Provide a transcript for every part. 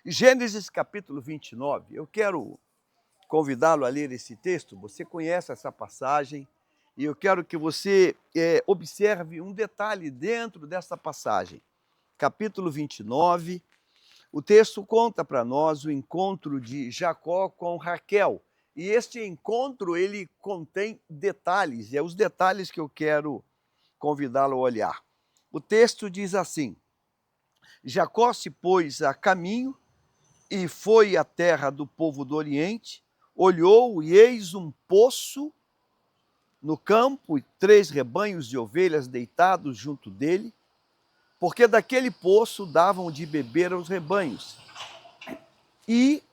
Gênesis capítulo 29, eu quero convidá-lo a ler esse texto. Você conhece essa passagem e eu quero que você observe um detalhe dentro dessa passagem. Capítulo 29, o texto conta para nós o encontro de Jacó com Raquel. E este encontro, ele contém detalhes, e é os detalhes que eu quero convidá-lo a olhar. O texto diz assim: Jacó se pôs a caminho e foi à terra do povo do Oriente, olhou e eis um poço no campo e 3 rebanhos de ovelhas deitados junto dele, porque daquele poço davam de beber aos rebanhos. E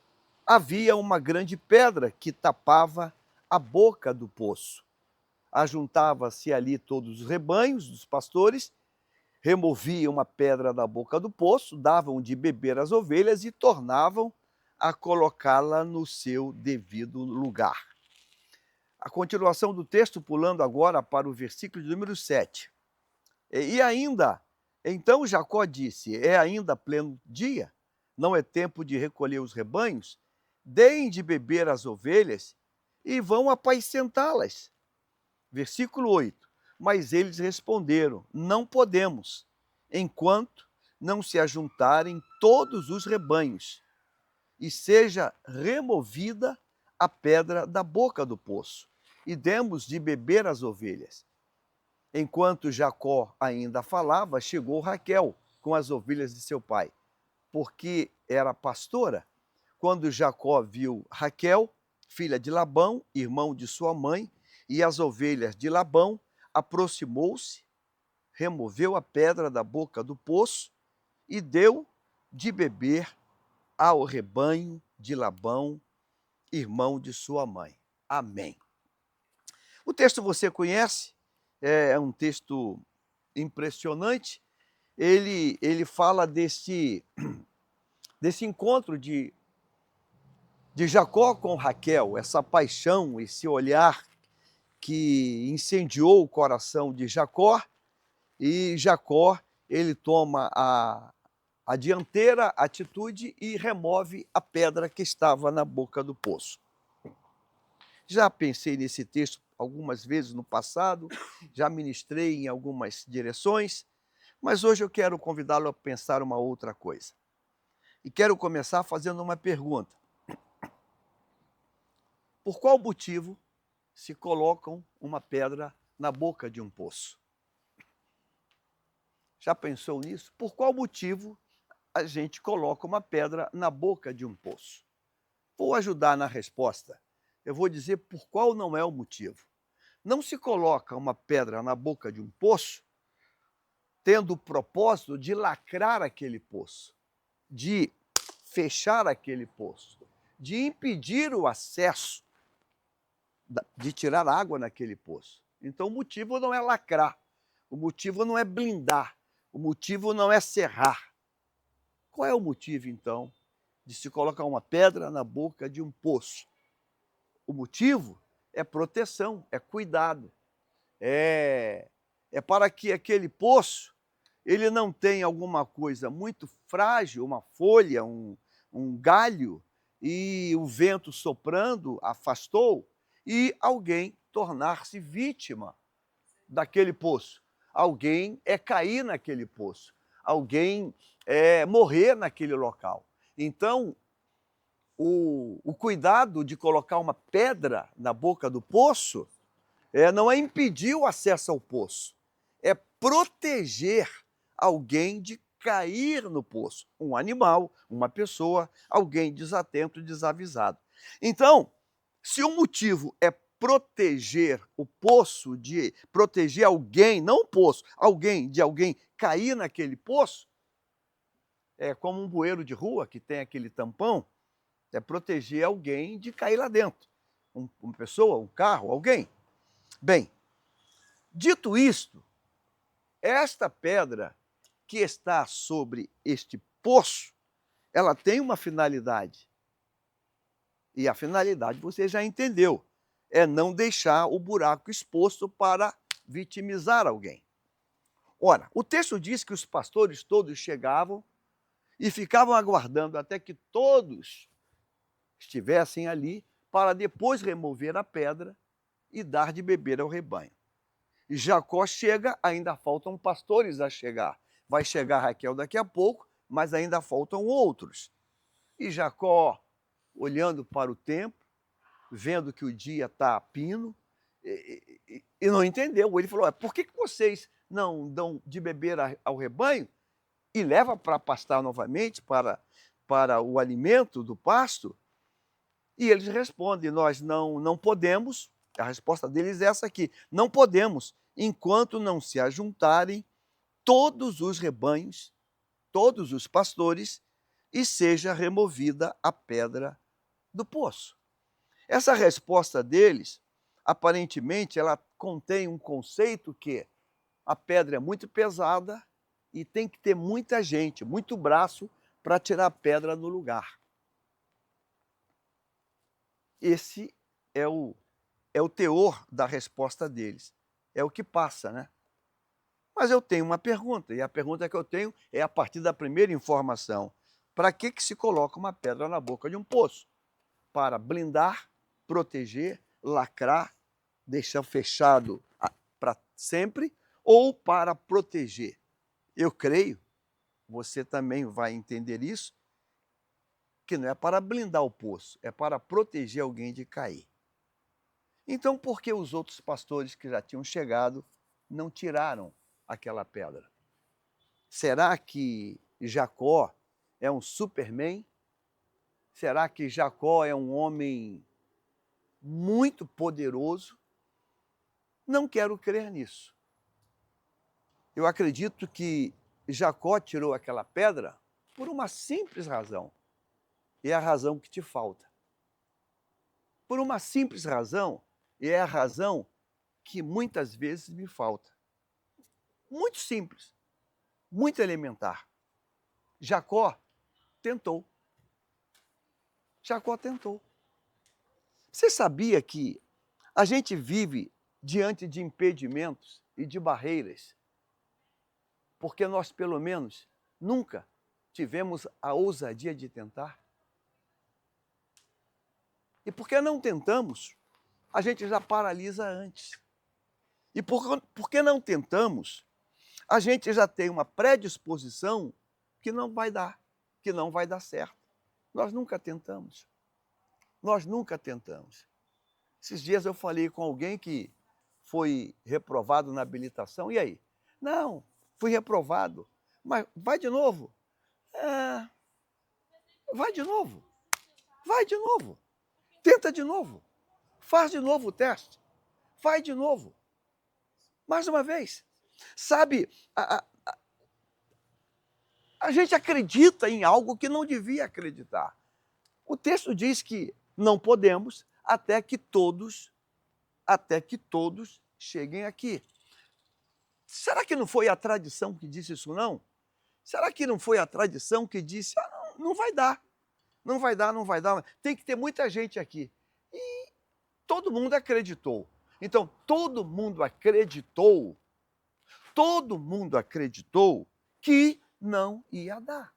havia uma grande pedra que tapava a boca do poço. Ajuntava-se ali todos os rebanhos dos pastores, removiam uma pedra da boca do poço, davam de beber às ovelhas e tornavam a colocá-la no seu devido lugar. A continuação do texto, pulando agora para o versículo de número 7. E ainda, então Jacó disse: é ainda pleno dia? Não é tempo de recolher os rebanhos? Deem de beber às ovelhas e vão apacentá-las. Versículo 8. Mas eles responderam: não podemos, enquanto não se ajuntarem todos os rebanhos, e seja removida a pedra da boca do poço, e demos de beber às ovelhas. Enquanto Jacó ainda falava, chegou Raquel com as ovelhas de seu pai, porque era pastora. Quando Jacó viu Raquel, filha de Labão, irmão de sua mãe, e as ovelhas de Labão, aproximou-se, removeu a pedra da boca do poço e deu de beber ao rebanho de Labão, irmão de sua mãe. Amém. O texto você conhece, é um texto impressionante. Ele fala desse encontro de Jacó com Raquel, essa paixão, esse olhar que incendiou o coração de Jacó, e Jacó, ele toma a dianteira atitude e remove a pedra que estava na boca do poço. Já pensei nesse texto algumas vezes no passado, já ministrei em algumas direções, mas hoje eu quero convidá-lo a pensar uma outra coisa. E quero começar fazendo uma pergunta. Por qual motivo se colocam uma pedra na boca de um poço? Já pensou nisso? Por qual motivo a gente coloca uma pedra na boca de um poço? Vou ajudar na resposta. Eu vou dizer por qual não é o motivo. Não se coloca uma pedra na boca de um poço tendo o propósito de lacrar aquele poço, de fechar aquele poço, de impedir o acesso, de tirar água naquele poço. Então o motivo não é lacrar, o motivo não é blindar, o motivo não é cerrar. Qual é o motivo, então, de se colocar uma pedra na boca de um poço? O motivo é proteção, é cuidado, é para que aquele poço ele não tenha alguma coisa muito frágil, uma folha, um galho, e o vento soprando afastou, e alguém tornar-se vítima daquele poço. Alguém cair naquele poço. Alguém morrer naquele local. Então, o cuidado de colocar uma pedra na boca do poço não é impedir o acesso ao poço, é proteger alguém de cair no poço. Um animal, uma pessoa, alguém desatento, desavisado. Então, se o motivo é proteger o poço, de proteger alguém, não o poço, alguém, de alguém cair naquele poço, é como um bueiro de rua que tem aquele tampão, é proteger alguém de cair lá dentro. Uma pessoa, um carro, alguém. Bem, dito isto, esta pedra que está sobre este poço, ela tem uma finalidade. E a finalidade você já entendeu, é não deixar o buraco exposto para vitimizar alguém. Ora, o texto diz que os pastores todos chegavam e ficavam aguardando até que todos estivessem ali para depois remover a pedra e dar de beber ao rebanho. E Jacó chega, ainda faltam pastores a chegar. Vai chegar Raquel daqui a pouco, mas ainda faltam outros. E Jacó, olhando para o tempo, vendo que o dia está a pino, e não entendeu. Ele falou, por que vocês não dão de beber ao rebanho e levam para pastar novamente, para o alimento do pasto? E eles respondem, nós não podemos, a resposta deles é essa aqui, não podemos, enquanto não se ajuntarem todos os rebanhos, todos os pastores, e seja removida a pedra do poço. Essa resposta deles, aparentemente, ela contém um conceito que a pedra é muito pesada e tem que ter muita gente, muito braço para tirar a pedra do lugar. Esse é o teor da resposta deles. É o que passa, né? Mas eu tenho uma pergunta, e a pergunta que eu tenho é a partir da primeira informação. Para que se coloca uma pedra na boca de um poço? Para blindar, proteger, lacrar, deixar fechado para sempre, ou para proteger? Eu creio, você também vai entender isso, que não é para blindar o poço, é para proteger alguém de cair. Então, por que os outros pastores que já tinham chegado não tiraram aquela pedra? Será que Jacó é um Superman? Será que Jacó é um homem muito poderoso? Não quero crer nisso. Eu acredito que Jacó tirou aquela pedra por uma simples razão. E é a razão que te falta. Por uma simples razão, e é a razão que muitas vezes me falta. Muito simples, muito elementar. Jacó tentou. Jacó tentou. Você sabia que a gente vive diante de impedimentos e de barreiras porque nós, pelo menos, nunca tivemos a ousadia de tentar? E porque não tentamos, a gente já paralisa antes. E porque não tentamos, a gente já tem uma predisposição que não vai dar, que não vai dar certo. Nós nunca tentamos. Nós nunca tentamos. Esses dias eu falei com alguém que foi reprovado na habilitação. E aí? Não, fui reprovado. Mas vai de novo. Vai de novo. Vai de novo. Tenta de novo. Faz de novo o teste. Vai de novo. Mais uma vez. Sabe, a gente acredita em algo que não devia acreditar. O texto diz que não podemos até que todos cheguem aqui. Será que não foi a tradição que disse isso, não? Será que não foi a tradição que disse, não vai dar, não vai dar, não vai dar, tem que ter muita gente aqui. E todo mundo acreditou. Então, todo mundo acreditou que não ia dar,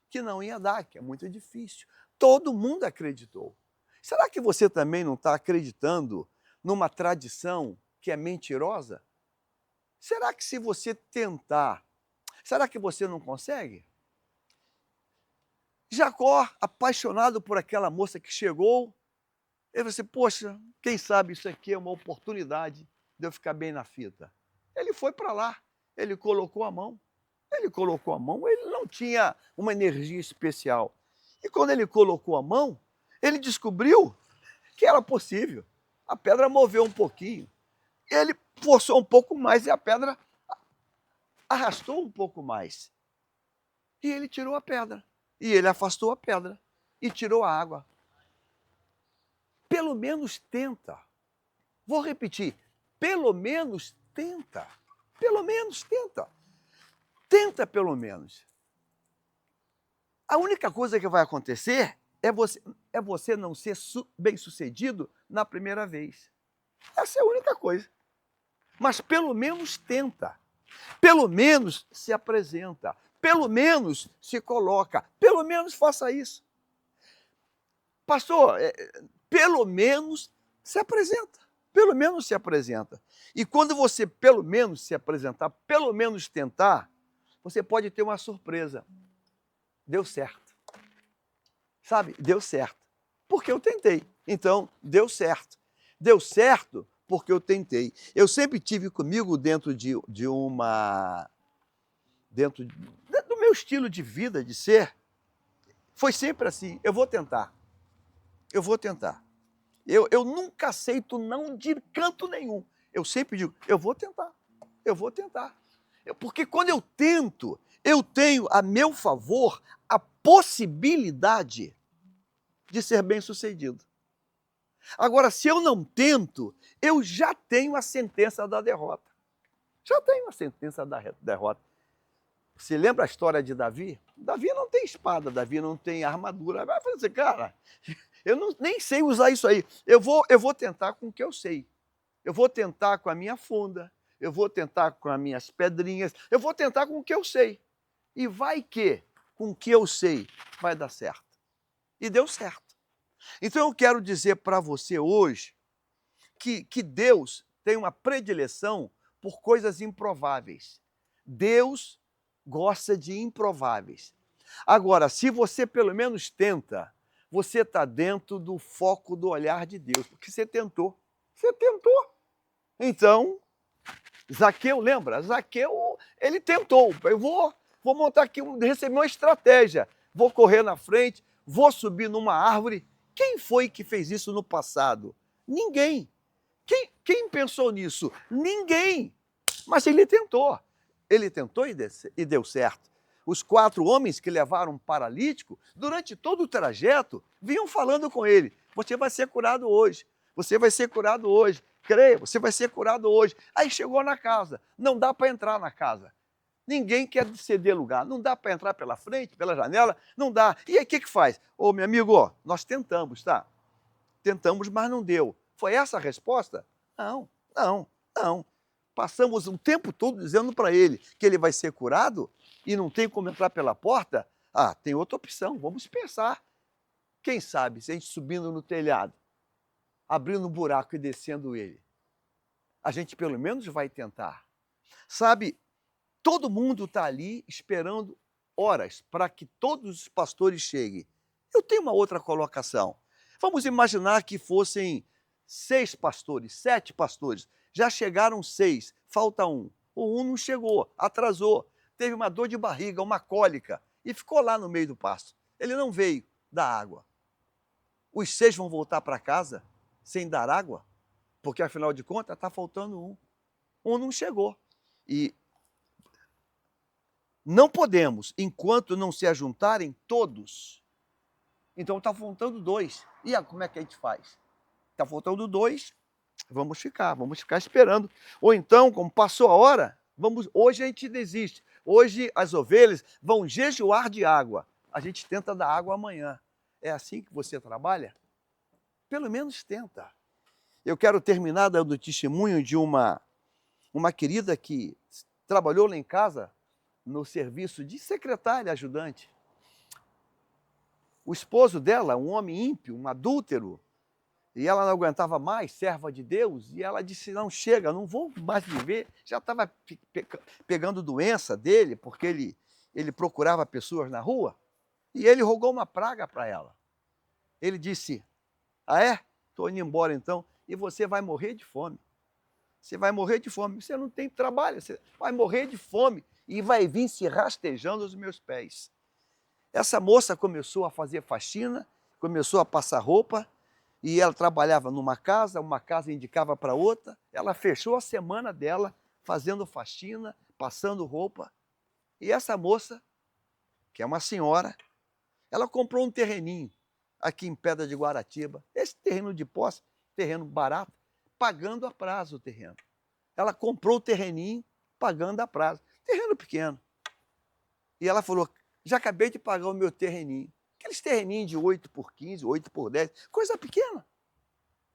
que é muito difícil. Todo mundo acreditou. Será que você também não está acreditando numa tradição que é mentirosa? Será que se você tentar, será que você não consegue? Jacó, apaixonado por aquela moça que chegou, ele disse, poxa, quem sabe isso aqui é uma oportunidade de eu ficar bem na fita. Ele foi para lá, ele colocou a mão, ele não tinha uma energia especial. E quando ele colocou a mão, ele descobriu que era possível. A pedra moveu um pouquinho. Ele forçou um pouco mais e a pedra arrastou um pouco mais. E ele tirou a pedra. E ele afastou a pedra. E tirou a água. Pelo menos tenta. Vou repetir. Pelo menos tenta. Pelo menos tenta. Tenta pelo menos. A única coisa que vai acontecer é você não ser bem-sucedido na primeira vez. Essa é a única coisa. Mas pelo menos tenta. Pelo menos se apresenta. pelo menos se coloca, pelo menos faça isso. Pastor, pelo menos se apresenta, pelo menos se apresenta. E quando você pelo menos se apresentar, pelo menos tentar, você pode ter uma surpresa. Deu certo. Sabe? Deu certo. Porque eu tentei. Então, deu certo. Deu certo porque eu tentei. Eu sempre tive comigo dentro do meu estilo de vida, de ser, foi sempre assim, eu vou tentar. Eu vou tentar. Eu nunca aceito não de canto nenhum. Eu sempre digo, eu vou tentar. Eu vou tentar. Porque quando eu tento, eu tenho a meu favor a possibilidade de ser bem-sucedido. Agora, se eu não tento, eu já tenho a sentença da derrota. Já tenho a sentença da derrota. Você lembra a história de Davi? Davi não tem espada, Davi não tem armadura. Vai falar assim, cara, eu nem sei usar isso aí. Eu vou tentar com o que eu sei. Eu vou tentar com a minha funda, eu vou tentar com as minhas pedrinhas, eu vou tentar com o que eu sei. E vai que, com o que eu sei, vai dar certo. E deu certo. Então eu quero dizer para você hoje que Deus tem uma predileção por coisas improváveis. Deus gosta de improváveis. Agora, se você pelo menos tenta, você está dentro do foco do olhar de Deus, porque você tentou. Você tentou. Então, Zaqueu, lembra? Zaqueu, ele tentou. Eu vou montar aqui, receber uma estratégia. Vou correr na frente, vou subir numa árvore. Quem foi que fez isso no passado? Ninguém. Quem pensou nisso? Ninguém. Mas ele tentou. Ele tentou e deu certo. Os 4 homens que levaram um paralítico, durante todo o trajeto, vinham falando com ele: você vai ser curado hoje, você vai ser curado hoje, creia, você vai ser curado hoje. Aí chegou na casa, não dá para entrar na casa. Ninguém quer ceder lugar, não dá para entrar pela frente, pela janela, não dá. E aí o que faz? Ô, meu amigo, nós tentamos, tá? Tentamos, mas não deu. Foi essa a resposta? Não, não, não. Passamos o tempo todo dizendo para ele que ele vai ser curado e não tem como entrar pela porta. Ah, tem outra opção, vamos pensar. Quem sabe se a gente subindo no telhado, abrindo um buraco e descendo ele, a gente pelo menos vai tentar. Sabe, todo mundo está ali esperando horas para que todos os pastores cheguem. Eu tenho uma outra colocação. Vamos imaginar que fossem 6 pastores, 7 pastores. Já chegaram 6, falta um. O um não chegou, atrasou, teve uma dor de barriga, uma cólica e ficou lá no meio do pasto. Ele não veio dar água. Os 6 vão voltar para casa sem dar água? Porque, afinal de contas, está faltando um. Um não chegou. E não podemos, enquanto não se ajuntarem todos. Então está faltando 2. E como é que a gente faz? Está faltando 2, vamos ficar esperando. Ou então, como passou a hora, hoje a gente desiste. Hoje as ovelhas vão jejuar de água. A gente tenta dar água amanhã. É assim que você trabalha? Pelo menos tenta. Eu quero terminar dando testemunho de uma querida que trabalhou lá em casa no serviço de secretária ajudante. O esposo dela, um homem ímpio, um adúltero, e ela não aguentava mais, serva de Deus, e ela disse, não, chega, não vou mais viver. Já estava pegando doença dele, porque ele procurava pessoas na rua, e ele rogou uma praga para ela. Ele disse, ah é? Estou indo embora então, e você vai morrer de fome. Você vai morrer de fome, você não tem trabalho, você vai morrer de fome, e vai vir se rastejando os meus pés. Essa moça começou a fazer faxina, começou a passar roupa, e ela trabalhava numa casa, uma casa indicava para outra. Ela fechou a semana dela fazendo faxina, passando roupa. E essa moça, que é uma senhora, ela comprou um terreninho aqui em Pedra de Guaratiba. Esse terreno de posse, terreno barato, pagando a prazo o terreno. Ela comprou o terreninho, pagando a prazo. Terreno pequeno. E ela falou, já acabei de pagar o meu terreninho. Aqueles terreninhos de 8 por 15, 8 por 10, coisa pequena.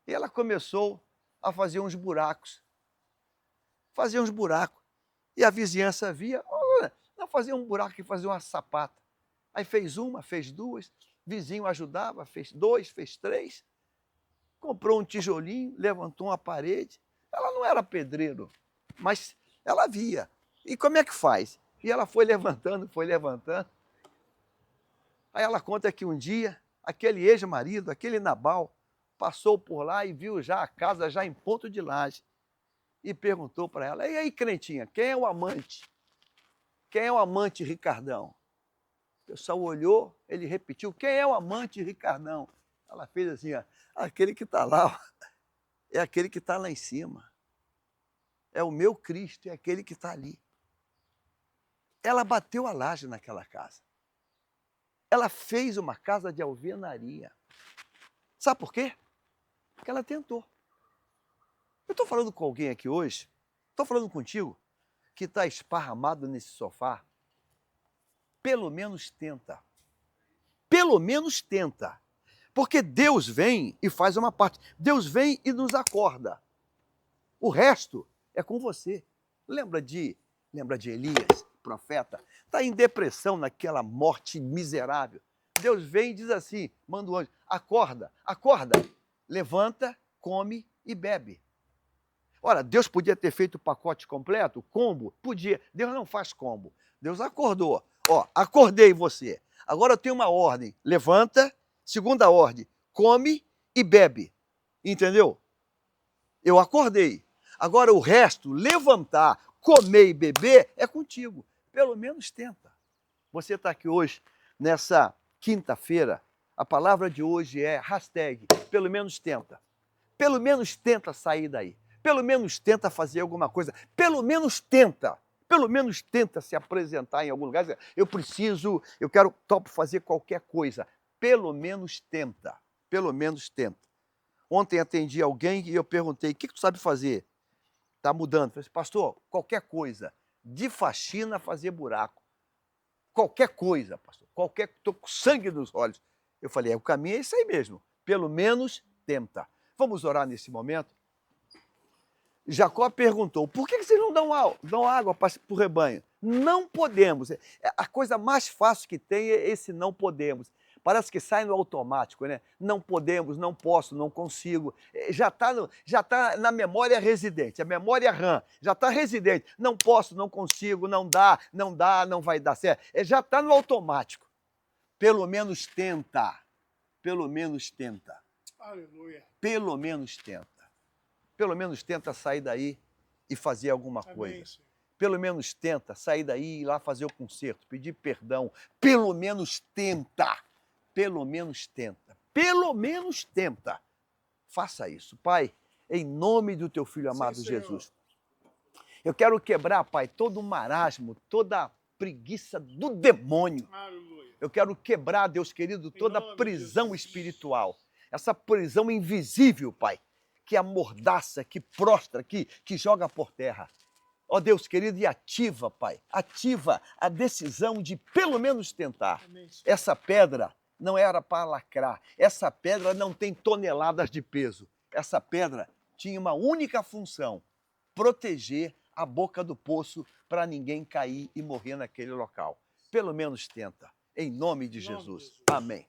E ela começou a fazer uns buracos. Fazia uns buracos. E a vizinhança via, olha, fazer um buraco aqui, fazer uma sapata. Aí fez uma, fez duas, vizinho ajudava, fez dois, fez três. Comprou um tijolinho, levantou uma parede. Ela não era pedreiro, mas ela via. E como é que faz? E ela foi levantando, foi levantando. Aí ela conta que um dia, aquele ex-marido, aquele Nabal, passou por lá e viu já a casa já em ponto de laje. E perguntou para ela, e aí, crentinha, quem é o amante? Quem é o amante Ricardão? O pessoal olhou, ele repetiu, quem é o amante Ricardão? Ela fez assim, ó, aquele que está lá, ó, é aquele que está lá em cima. É o meu Cristo, é aquele que está ali. Ela bateu a laje naquela casa. Ela fez uma casa de alvenaria. Sabe por quê? Porque ela tentou. Eu estou falando com alguém aqui hoje, estou falando contigo, que está esparramado nesse sofá. Pelo menos tenta. Pelo menos tenta. Porque Deus vem e faz uma parte. Deus vem e nos acorda. O resto é com você. Lembra de Elias, profeta? Está em depressão naquela morte miserável. Deus vem e diz assim, manda o anjo, acorda, acorda, levanta, come e bebe. Ora, Deus podia ter feito o pacote completo, combo? Podia. Deus não faz combo. Deus acordou. Ó, acordei você. Agora eu tenho uma ordem. Levanta, segunda ordem, come e bebe. Entendeu? Eu acordei. Agora o resto, levantar, comer e beber, é contigo. Pelo menos tenta. Você está aqui hoje, nessa quinta-feira, a palavra de hoje é hashtag, pelo menos tenta. Pelo menos tenta sair daí. Pelo menos tenta fazer alguma coisa. Pelo menos tenta. Pelo menos tenta se apresentar em algum lugar. Eu quero, topo fazer qualquer coisa. Pelo menos tenta. Pelo menos tenta. Ontem atendi alguém e eu perguntei, o que tu sabe fazer? Está mudando. Falei assim, pastor, qualquer coisa. De faxina a fazer buraco. Qualquer coisa, pastor. Estou com sangue nos olhos. Eu falei, o caminho é isso aí mesmo. Pelo menos tenta. Vamos orar nesse momento? Jacó perguntou, por que vocês não dão água para o rebanho? Não podemos. A coisa mais fácil que tem é esse não podemos. Parece que sai no automático, né? Não podemos, não posso, não consigo. Já tá na memória residente, a memória RAM, já está residente. Não posso, não consigo, não dá, não vai dar certo. Já está no automático. Pelo menos tenta. Pelo menos tenta. Aleluia. Pelo menos tenta. Pelo menos tenta sair daí e fazer alguma Amém, coisa. Senhor. Pelo menos tenta sair daí e ir lá fazer o conserto, pedir perdão. Pelo menos tenta. Pelo menos tenta. Pelo menos tenta. Faça isso. Pai, em nome do teu Filho amado Sim, Jesus. Eu quero quebrar, Pai, todo o marasmo, toda a preguiça do demônio. Aleluia. Eu quero quebrar, Deus querido, toda a nome de prisão Jesus. espiritual. Essa prisão invisível, Pai, que amordaça, que prostra, que joga por terra. Ó Deus querido, e ativa, Pai, ativa a decisão de pelo menos tentar. Amém, Senhor. Essa pedra não era para lacrar, essa pedra não tem toneladas de peso. Essa pedra tinha uma única função, proteger a boca do poço para ninguém cair e morrer naquele local. Pelo menos tenta, em nome de Em nome de Jesus. Jesus. Amém.